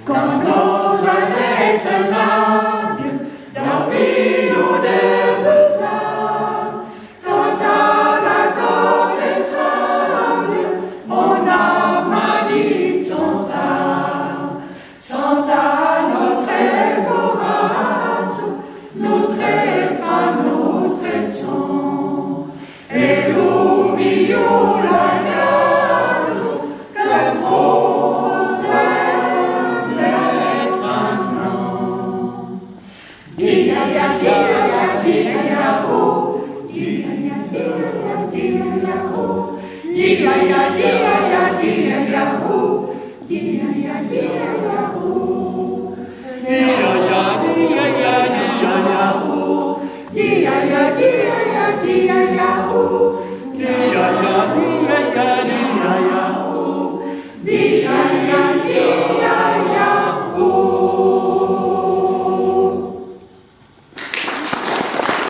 Quand nos âmes éteignables, dans vie ou de besoin, quand à la corde étrangle, mon âme habite son âme, notre évorato, nous trépans, nous traitons, et nous vivons la grâce que faut. Yeah.